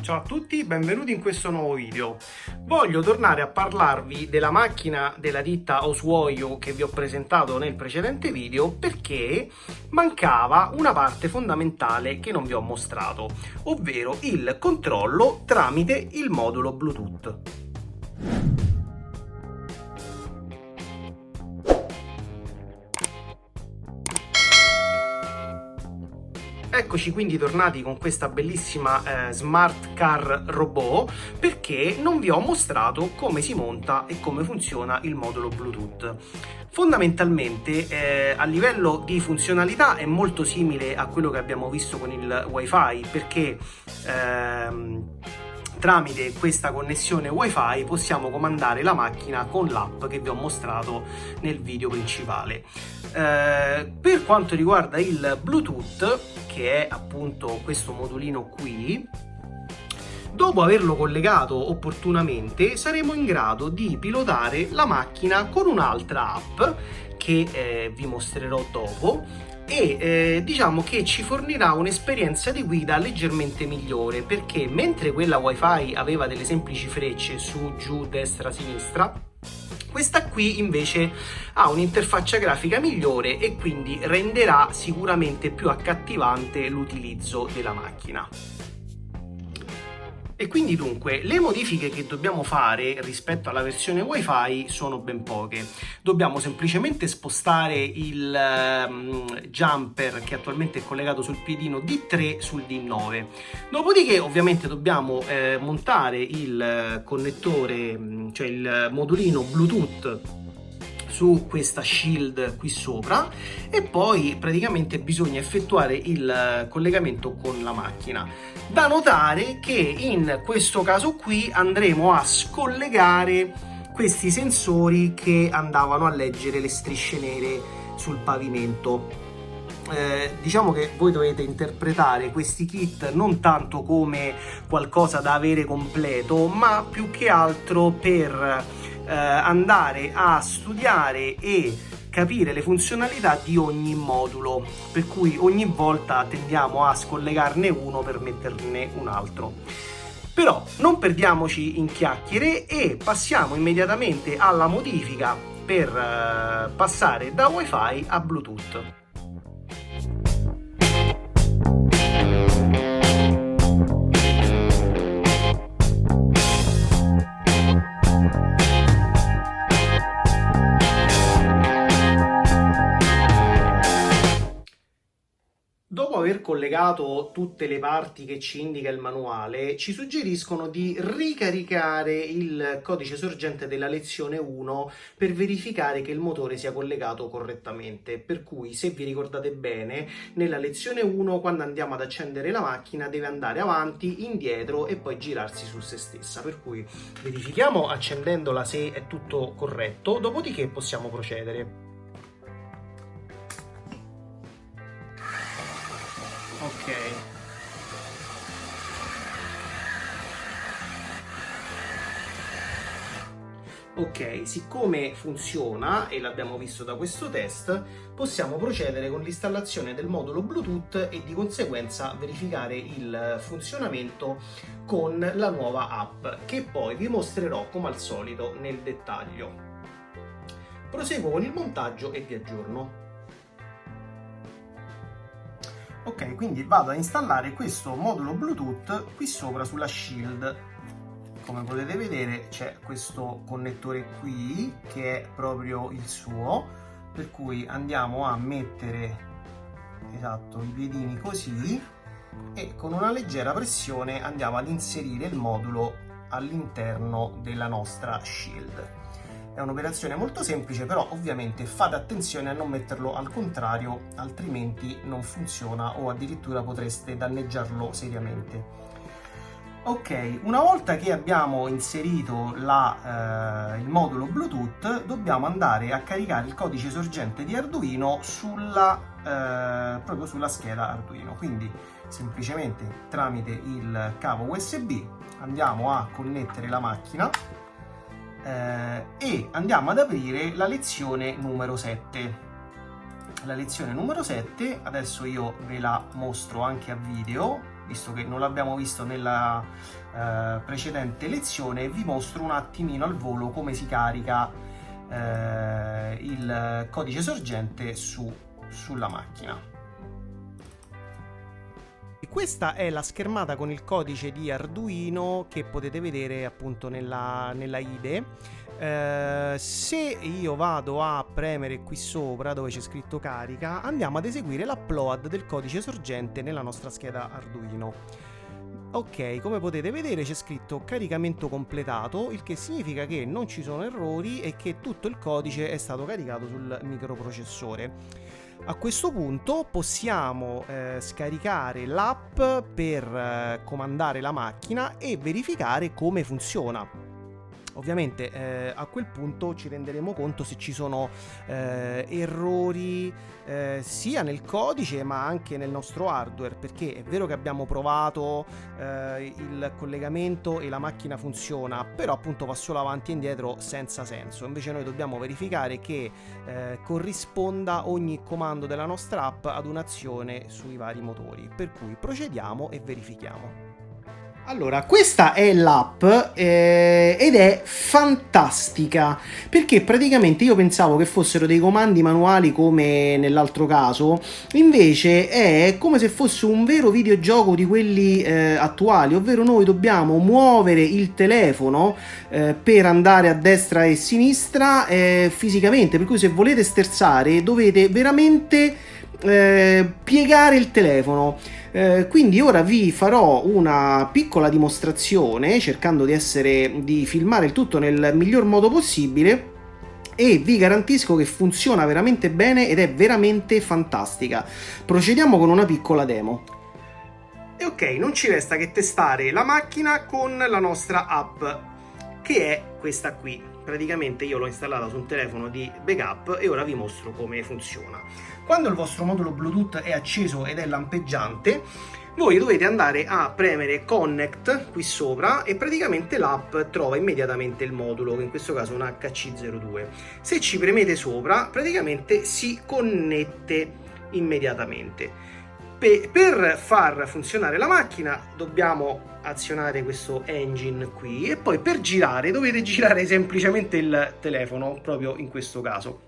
Ciao a tutti, benvenuti in questo nuovo video. Voglio tornare a parlarvi della macchina della ditta Oswoyo che vi ho presentato nel precedente video perché mancava una parte fondamentale che non vi ho mostrato, ovvero il controllo tramite il modulo Bluetooth. Eccoci quindi tornati con questa bellissima Smart Car Robot perché non vi ho mostrato come si monta e come funziona il modulo Bluetooth. Fondamentalmente a livello di funzionalità è molto simile a quello che abbiamo visto con il Wi-Fi perché tramite questa connessione Wi-Fi possiamo comandare la macchina con l'app che vi ho mostrato nel video principale. Per quanto riguarda il Bluetooth, che è appunto questo modulino qui, dopo averlo collegato opportunamente saremo in grado di pilotare la macchina con un'altra app che vi mostrerò dopo e diciamo che ci fornirà un'esperienza di guida leggermente migliore, perché mentre quella Wi-Fi aveva delle semplici frecce su, giù, destra, sinistra, questa qui invece ha un'interfaccia grafica migliore e quindi renderà sicuramente più accattivante l'utilizzo della macchina. E quindi dunque le modifiche che dobbiamo fare rispetto alla versione Wi-Fi sono ben poche. Dobbiamo semplicemente spostare il jumper che attualmente è collegato sul piedino D3 sul D9. Dopodiché ovviamente dobbiamo montare il connettore, cioè il modulino Bluetooth su questa shield qui sopra e poi praticamente bisogna effettuare il collegamento con la macchina. Da notare che in questo caso qui andremo a scollegare questi sensori che andavano a leggere le strisce nere sul pavimento. Diciamo che voi dovete interpretare questi kit non tanto come qualcosa da avere completo, ma più che altro per andare a studiare e capire le funzionalità di ogni modulo, per cui ogni volta tendiamo a scollegarne uno per metterne un altro. Però non perdiamoci in chiacchiere e passiamo immediatamente alla modifica per passare da Wi-Fi a Bluetooth. Dopo aver collegato tutte le parti che ci indica il manuale, ci suggeriscono di ricaricare il codice sorgente della lezione 1 per verificare che il motore sia collegato correttamente. Per cui, se vi ricordate bene, nella lezione 1, quando andiamo ad accendere la macchina, deve andare avanti, indietro e poi girarsi su se stessa. Per cui verifichiamo accendendola se è tutto corretto, dopodiché possiamo procedere. Ok, siccome funziona e l'abbiamo visto da questo test, possiamo procedere con l'installazione del modulo Bluetooth e di conseguenza verificare il funzionamento con la nuova app, che poi vi mostrerò come al solito nel dettaglio. Proseguo con il montaggio e vi aggiorno. Ok, quindi vado a installare questo modulo Bluetooth qui sopra sulla shield. Come potete vedere c'è questo connettore qui che è proprio il suo, per cui andiamo a mettere i piedini così e con una leggera pressione andiamo ad inserire il modulo all'interno della nostra shield. È un'operazione molto semplice, però ovviamente fate attenzione a non metterlo al contrario, altrimenti non funziona o addirittura potreste danneggiarlo seriamente. Ok, una volta che abbiamo inserito il modulo Bluetooth, dobbiamo andare a caricare il codice sorgente di Arduino proprio sulla scheda Arduino. Quindi semplicemente tramite il cavo USB andiamo a connettere la macchina e andiamo ad aprire la lezione numero 7. La lezione numero 7, adesso io ve la mostro anche a video, visto che non l'abbiamo visto nella precedente lezione, vi mostro un attimino al volo come si carica il codice sorgente sulla macchina. Questa è la schermata con il codice di Arduino che potete vedere appunto nella IDE. Se io vado a premere qui sopra dove c'è scritto carica, andiamo ad eseguire l'upload del codice sorgente nella nostra scheda Arduino. Ok, come potete vedere c'è scritto caricamento completato, il che significa che non ci sono errori e che tutto il codice è stato caricato sul microprocessore. A questo punto possiamo scaricare l'app per comandare la macchina e verificare come funziona. Ovviamente a quel punto ci renderemo conto se ci sono errori sia nel codice ma anche nel nostro hardware, perché è vero che abbiamo provato il collegamento e la macchina funziona, però appunto va solo avanti e indietro senza senso. Invece noi dobbiamo verificare che corrisponda ogni comando della nostra app ad un'azione sui vari motori, per cui procediamo e verifichiamo. Allora, questa è l'app ed è fantastica, perché praticamente io pensavo che fossero dei comandi manuali come nell'altro caso, invece è come se fosse un vero videogioco di quelli attuali, ovvero noi dobbiamo muovere il telefono per andare a destra e sinistra fisicamente, per cui se volete sterzare dovete veramente piegare il telefono. Quindi ora vi farò una piccola dimostrazione cercando di filmare il tutto nel miglior modo possibile e vi garantisco che funziona veramente bene ed è veramente fantastica. Procediamo con una piccola demo. E ok, non ci resta che testare la macchina con la nostra app, che è questa qui. Praticamente io l'ho installata su un telefono di backup e ora vi mostro come funziona. Quando il vostro modulo Bluetooth è acceso ed è lampeggiante, voi dovete andare a premere Connect qui sopra e praticamente l'app trova immediatamente il modulo, che in questo caso è un HC02. Se ci premete sopra, praticamente si connette immediatamente. Per far funzionare la macchina dobbiamo azionare questo engine qui e poi per girare dovete girare semplicemente il telefono, proprio in questo caso,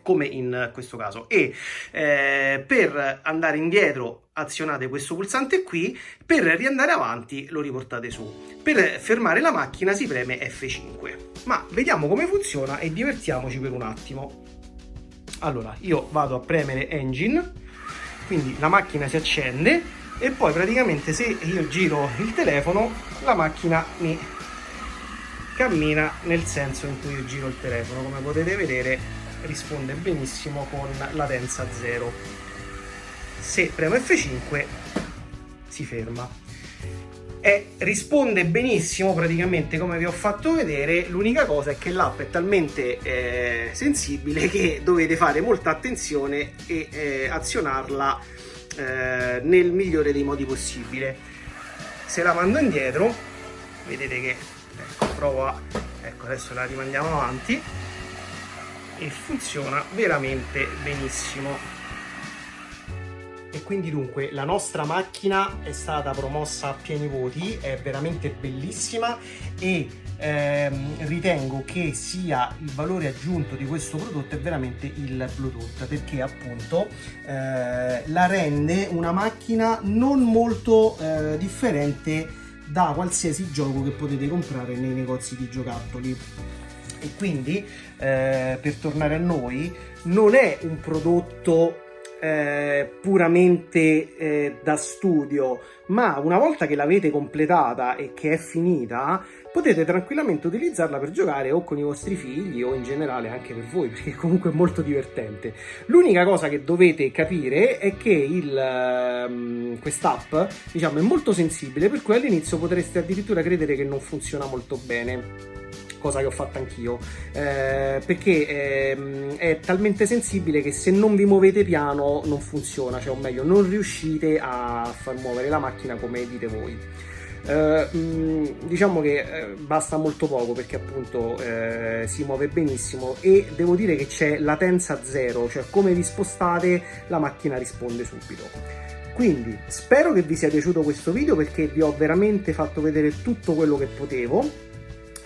come in questo caso, e per andare indietro azionate questo pulsante qui, per riandare avanti lo riportate su. Per fermare la macchina si preme F5. Ma vediamo come funziona e divertiamoci per un attimo. Allora, io vado a premere engine, quindi la macchina si accende e poi praticamente se io giro il telefono la macchina mi cammina nel senso in cui io giro il telefono. Come potete vedere risponde benissimo con latenza 0. Se premo F5 si ferma e risponde benissimo praticamente come vi ho fatto vedere. L'unica cosa è che l'app è talmente sensibile che dovete fare molta attenzione e azionarla nel migliore dei modi possibile. Se la mando indietro vedete che ecco adesso la rimandiamo avanti e funziona veramente benissimo. E quindi dunque la nostra macchina è stata promossa a pieni voti, è veramente bellissima e ritengo che sia il valore aggiunto di questo prodotto è veramente il Bluetooth, perché appunto la rende una macchina non molto differente da qualsiasi gioco che potete comprare nei negozi di giocattoli. E quindi per tornare a noi, non è un prodotto puramente da studio, ma una volta che l'avete completata e che è finita potete tranquillamente utilizzarla per giocare o con i vostri figli o in generale anche per voi, perché comunque è molto divertente. L'unica cosa che dovete capire è che quest'app, diciamo, è molto sensibile, per cui all'inizio potreste addirittura credere che non funziona molto bene, cosa che ho fatto anch'io, perché è talmente sensibile che se non vi muovete piano non funziona, cioè o meglio non riuscite a far muovere la macchina come dite voi. Diciamo che basta molto poco perché appunto si muove benissimo e devo dire che c'è latenza zero, cioè come vi spostate la macchina risponde subito. Quindi spero che vi sia piaciuto questo video perché vi ho veramente fatto vedere tutto quello che potevo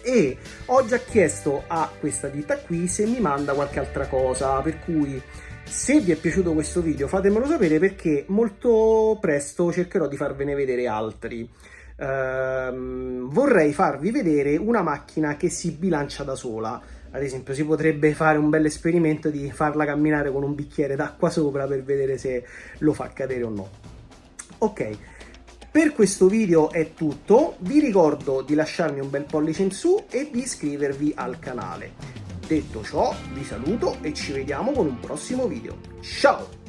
e ho già chiesto a questa ditta qui se mi manda qualche altra cosa, per cui se vi è piaciuto questo video fatemelo sapere perché molto presto cercherò di farvene vedere altri. Vorrei farvi vedere una macchina che si bilancia da sola. Ad esempio si potrebbe fare un bel esperimento di farla camminare con un bicchiere d'acqua sopra per vedere se lo fa cadere o no. Ok, per questo video è tutto, vi ricordo di lasciarmi un bel pollice in su e di iscrivervi al canale. Detto ciò, vi saluto e ci vediamo con un prossimo video. Ciao!